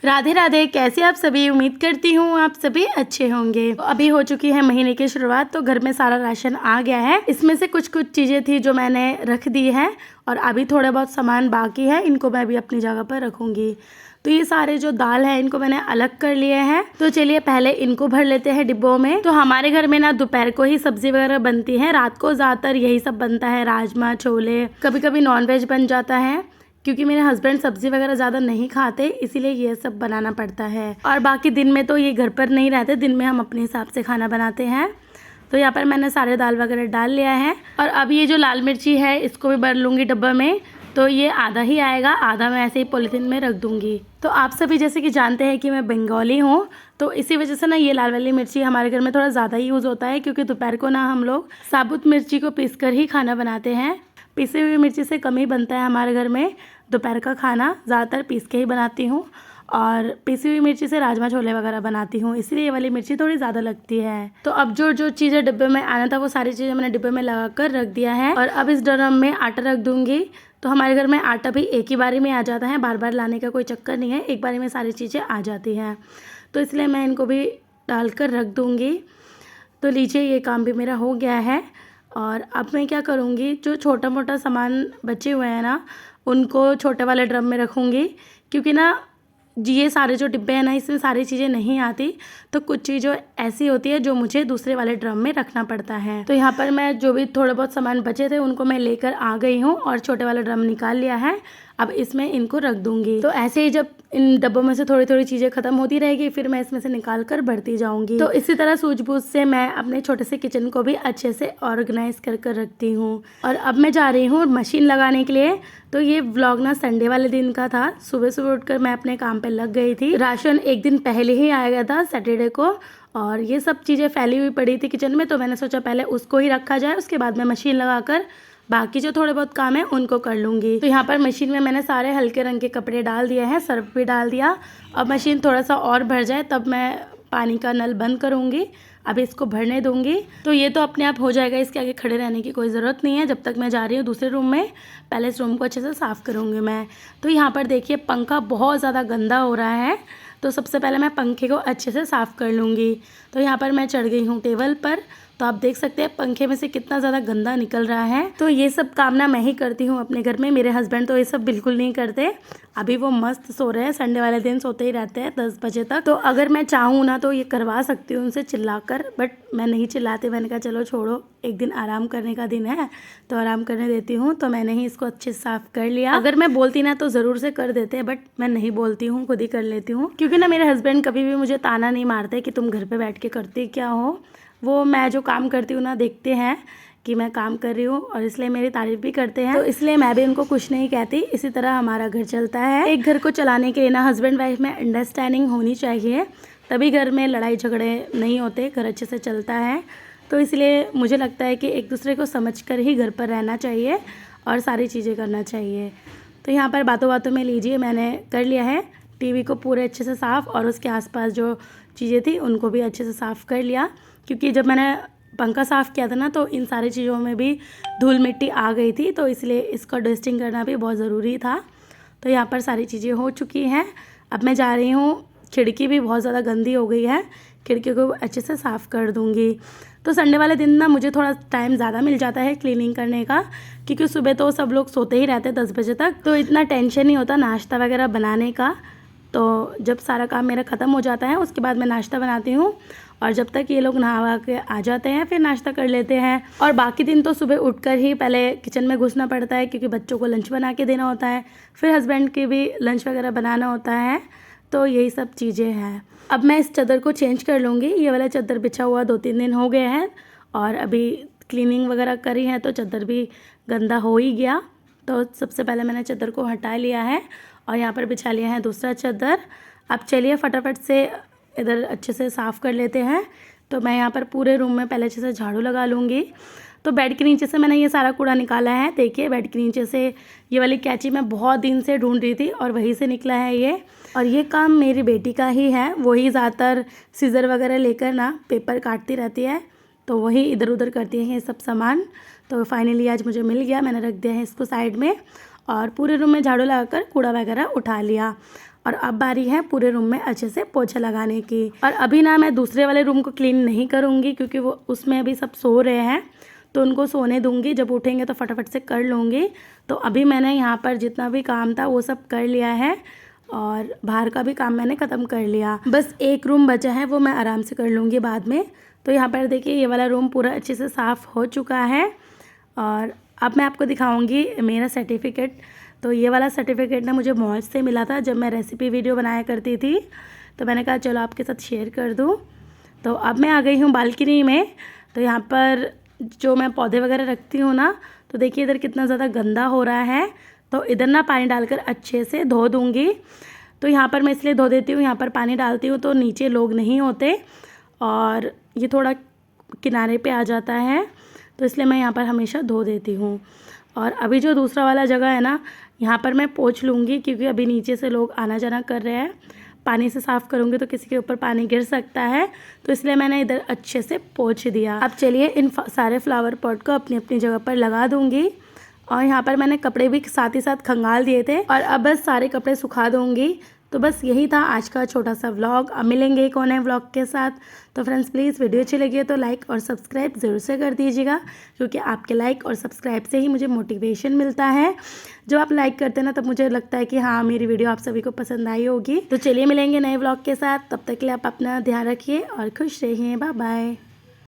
राधे राधे। कैसे आप सभी? उम्मीद करती हूँ आप सभी अच्छे होंगे। तो अभी हो चुकी है महीने की शुरुआत, तो घर में सारा राशन आ गया है। इसमें से कुछ चीज़ें थी जो मैंने रख दी है और अभी थोड़ा बहुत सामान बाकी है, इनको मैं भी अपनी जगह पर रखूँगी। तो ये सारे जो दाल है इनको मैंने अलग कर लिए हैं। तो चलिए पहले इनको भर लेते हैं डिब्बों में। तो हमारे घर में ना दोपहर को ही सब्जी वगैरह बनती है, रात को ज़्यादातर यही सब बनता है, राजमा छोले, कभी कभी नॉनवेज बन जाता है क्योंकि मेरे हस्बैंड सब्जी वगैरह ज़्यादा नहीं खाते, इसीलिए ये सब बनाना पड़ता है। और बाकी दिन में तो ये घर पर नहीं रहते, दिन में हम अपने हिसाब से खाना बनाते हैं। तो यहाँ पर मैंने सारे दाल वगैरह डाल लिया है और अब ये जो लाल मिर्ची है इसको भी भर लूँगी डब्बा में। तो ये आधा ही आएगा, आधा मैं ऐसे ही पॉलीथीन में रख दूँगी। तो आप सभी जैसे कि जानते हैं कि मैं बंगाली हूँ, तो इसी वजह से ना ये लाल वाली मिर्ची हमारे घर में थोड़ा ज़्यादा ही यूज़ होता है, क्योंकि दोपहर को ना हम लोग साबुत मिर्ची को पीस कर ही खाना बनाते हैं। पिसी हुई मिर्ची से कम ही बनता है हमारे घर में दोपहर का खाना, ज़्यादातर पीस के ही बनाती हूँ और पिसी हुई मिर्ची से राजमा छोले वगैरह बनाती हूँ, इसलिए ये वाली मिर्ची थोड़ी ज़्यादा लगती है। तो अब जो चीज़ें डिब्बे में आना था वो सारी चीज़ें मैंने डिब्बे में लगा कर रख दिया है और अब इस ड्रम में आटा रख दूँगी। तो हमारे घर में आटा भी एक ही बारी में आ जाता है, बार बार लाने का कोई चक्कर नहीं है, एक बारी में सारी चीज़ें आ जाती हैं। तो इसलिए मैं इनको भी डाल कर रख दूँगी। तो लीजिए ये काम भी मेरा हो गया है और अब मैं क्या करूँगी, जो छोटा मोटा सामान बचे हुए हैं ना उनको छोटे वाले ड्रम में रखूँगी, क्योंकि ना ये सारे जो डिब्बे हैं ना इसमें सारी चीज़ें नहीं आती, तो कुछ चीज़ें ऐसी होती है जो मुझे दूसरे वाले ड्रम में रखना पड़ता है। तो यहाँ पर मैं जो भी थोड़े बहुत सामान बचे थे उनको मैं लेकर आ गई हूँ और छोटे वाला ड्रम निकाल लिया है। अब इसमें इनको रख दूँगी। तो ऐसे ही जब इन डब्बों में से थोड़ी थोड़ी चीज़ें ख़त्म होती रहेगी फिर मैं इसमें से निकाल कर भरती जाऊँगी। तो इसी तरह सूझबूझ से मैं अपने छोटे से किचन को भी अच्छे से ऑर्गेनाइज कर रखती हूँ। और अब मैं जा रही हूँ मशीन लगाने के लिए। तो ये व्लॉग ना संडे वाले दिन का था। सुबह सुबह उठकर मैं अपने काम पे लग गई थी। राशन एक दिन पहले ही आ गया था सैटरडे को और ये सब चीज़ें फैली हुई पड़ी थी किचन में, तो मैंने सोचा पहले उसको ही रखा जाए, उसके बाद मैं मशीन लगाकर बाकी जो थोड़े बहुत काम है उनको कर लूँगी। तो यहाँ पर मशीन में मैंने सारे हल्के रंग के कपड़े डाल दिए हैं, सर्फ भी डाल दिया। अब मशीन थोड़ा सा और भर जाए तब मैं पानी का नल बंद करूँगी। अब इसको भरने दूँगी। तो ये तो अपने आप हो जाएगा, इसके आगे खड़े रहने की कोई ज़रूरत नहीं है। जब तक मैं जा रही हूँ दूसरे रूम में, पहले इस रूम को अच्छे से साफ़ करूँगी मैं। तो यहाँ पर देखिए पंखा बहुत ज़्यादा गंदा हो रहा है, तो सबसे पहले मैं पंखे को अच्छे से साफ़ कर लूँगी। तो यहाँ पर मैं चढ़ गई हूँ टेबल पर, तो आप देख सकते हैं पंखे में से कितना ज़्यादा गंदा निकल रहा है। तो ये सब काम ना मैं ही करती हूँ अपने घर में, मेरे हस्बैंड तो ये सब बिल्कुल नहीं करते। अभी वो मस्त सो रहे हैं, संडे वाले दिन सोते ही रहते हैं 10 बजे तक। तो अगर मैं चाहूँ ना तो ये करवा सकती हूँ उनसे चिल्लाकर, बट मैं नहीं चिल्लाती। मैंने कहा चलो छोड़ो, एक दिन आराम करने का दिन है तो आराम करने देती हूँ। तो मैंने ही इसको अच्छे से साफ़ कर लिया। अगर मैं बोलती ना तो ज़रूर से कर देते, बट मैं नहीं बोलती हूँ, खुद ही कर लेती हूँ। क्योंकि ना मेरे हस्बैंड कभी भी मुझे ताना नहीं मारते कि तुम घर पर बैठ के करती क्या हो। वो मैं जो काम करती हूँ ना देखते हैं कि मैं काम कर रही हूँ और इसलिए मेरी तारीफ़ भी करते हैं, तो इसलिए मैं भी उनको कुछ नहीं कहती। इसी तरह हमारा घर चलता है। एक घर को चलाने के लिए ना हस्बैंड वाइफ में अंडरस्टैंडिंग होनी चाहिए, तभी घर में लड़ाई झगड़े नहीं होते, घर अच्छे से चलता है। तो इसलिए मुझे लगता है कि एक दूसरे को समझकर ही घर पर रहना चाहिए और सारी चीज़ें करना चाहिए। तो यहाँ पर बातों बातों में लीजिए मैंने कर लिया है टीवी को पूरे अच्छे से साफ़ और उसके आसपास जो चीज़ें थी उनको भी अच्छे से साफ़ कर लिया, क्योंकि जब मैंने पंखा साफ़ किया था ना तो इन सारी चीज़ों में भी धूल मिट्टी आ गई थी, तो इसलिए इसका डस्टिंग करना भी बहुत ज़रूरी था। तो यहाँ पर सारी चीज़ें हो चुकी हैं। अब मैं जा रही हूँ, खिड़की भी बहुत ज़्यादा गंदी हो गई है, खिड़की को अच्छे से साफ़ कर दूँगी। तो संडे वाले दिन ना मुझे थोड़ा टाइम ज़्यादा मिल जाता है क्लीनिंग करने का, क्योंकि सुबह तो सब लोग सोते ही रहते 10 बजे तक, तो इतना टेंशन नहीं होता नाश्ता वगैरह बनाने का। तो जब सारा काम मेरा ख़त्म हो जाता है उसके बाद मैं नाश्ता बनाती हूँ और जब तक ये लोग नहा के आ जाते हैं फिर नाश्ता कर लेते हैं। और बाकी दिन तो सुबह उठकर ही पहले किचन में घुसना पड़ता है, क्योंकि बच्चों को लंच बना के देना होता है, फिर हस्बैंड के भी लंच वगैरह बनाना होता है। तो यही सब चीज़ें हैं। अब मैं इस चादर को चेंज कर लूँगी। ये वाला चादर बिछा हुआ 2-3 दिन हो गए हैं और अभी क्लीनिंग वगैरह करी है तो चादर भी गंदा हो ही गया। तो सबसे पहले मैंने चादर को हटा लिया है और यहाँ पर बिछा लिया है दूसरा चादर। अब चलिए फटाफट से इधर अच्छे से साफ़ कर लेते हैं। तो मैं यहाँ पर पूरे रूम में पहले अच्छे से झाड़ू लगा लूँगी। तो बेड के नीचे से मैंने ये सारा कूड़ा निकाला है। देखिए बेड के नीचे से ये वाली कैंची मैं बहुत दिन से ढूंढ रही थी और वहीं से निकला है ये। और ये काम मेरी बेटी का ही है, वही ज़्यादातर सीज़र वगैरह लेकर ना पेपर काटती रहती है, तो वही इधर उधर करती है ये सब सामान। तो फाइनली आज मुझे मिल गया, मैंने रख दिया है इसको साइड में और पूरे रूम में झाड़ू लगाकर कूड़ा वगैरह उठा लिया। और अब बारी है पूरे रूम में अच्छे से पोछा लगाने की। और अभी ना मैं दूसरे वाले रूम को क्लीन नहीं करूँगी क्योंकि वो उसमें अभी सब सो रहे हैं, तो उनको सोने दूंगी, जब उठेंगे तो फटाफट से कर लूँगी। तो अभी मैंने यहाँ पर जितना भी काम था वो सब कर लिया है और बाहर का भी काम मैंने ख़त्म कर लिया। बस एक रूम बचा है, वो मैं आराम से कर लूँगी बाद में। तो यहाँ पर देखिए ये वाला रूम पूरा अच्छे से साफ़ हो चुका है और अब मैं आपको दिखाऊँगी मेरा सर्टिफिकेट। तो ये वाला सर्टिफिकेट ना मुझे मौज से मिला था जब मैं रेसिपी वीडियो बनाया करती थी, तो मैंने कहा चलो आपके साथ शेयर कर दूँ। तो अब मैं आ गई हूँ बालकनी में। तो यहाँ पर जो मैं पौधे वगैरह रखती हूँ ना, तो देखिए इधर कितना ज़्यादा गंदा हो रहा है, तो इधर ना पानी डालकर अच्छे से धो दूँगी। तो यहाँ पर मैं इसलिए धो देती हूँ, यहाँ पर पानी डालती हूँ तो नीचे लोग नहीं होते और ये थोड़ा किनारे पे आ जाता है, तो इसलिए मैं यहाँ पर हमेशा धो देती हूँ। और अभी जो दूसरा वाला जगह है ना, यहाँ पर मैं पोंछ लूँगी क्योंकि अभी नीचे से लोग आना जाना कर रहे हैं। पानी से साफ़ करूँगी तो किसी के ऊपर पानी गिर सकता है, तो इसलिए मैंने इधर अच्छे से पोंछ दिया। अब चलिए इन सारे फ्लावर पॉट को अपनी अपनी जगह पर लगा दूँगी। और यहाँ पर मैंने कपड़े भी साथ ही साथ खंगाल दिए थे और अब बस सारे कपड़े सुखा दूँगी। तो बस यही था आज का छोटा सा व्लॉग। अब मिलेंगे एक और नए व्लॉग के साथ। तो फ्रेंड्स प्लीज़ वीडियो अच्छी लगी है तो लाइक और सब्सक्राइब ज़रूर से कर दीजिएगा, क्योंकि आपके लाइक और सब्सक्राइब से ही मुझे मोटिवेशन मिलता है। जब आप लाइक करते हैं ना तब मुझे लगता है कि हाँ मेरी वीडियो आप सभी को पसंद आई होगी। तो चलिए मिलेंगे नए व्लॉग के साथ, तब तक के लिए आप अपना ध्यान रखिए और खुश रहिए। Bye bye.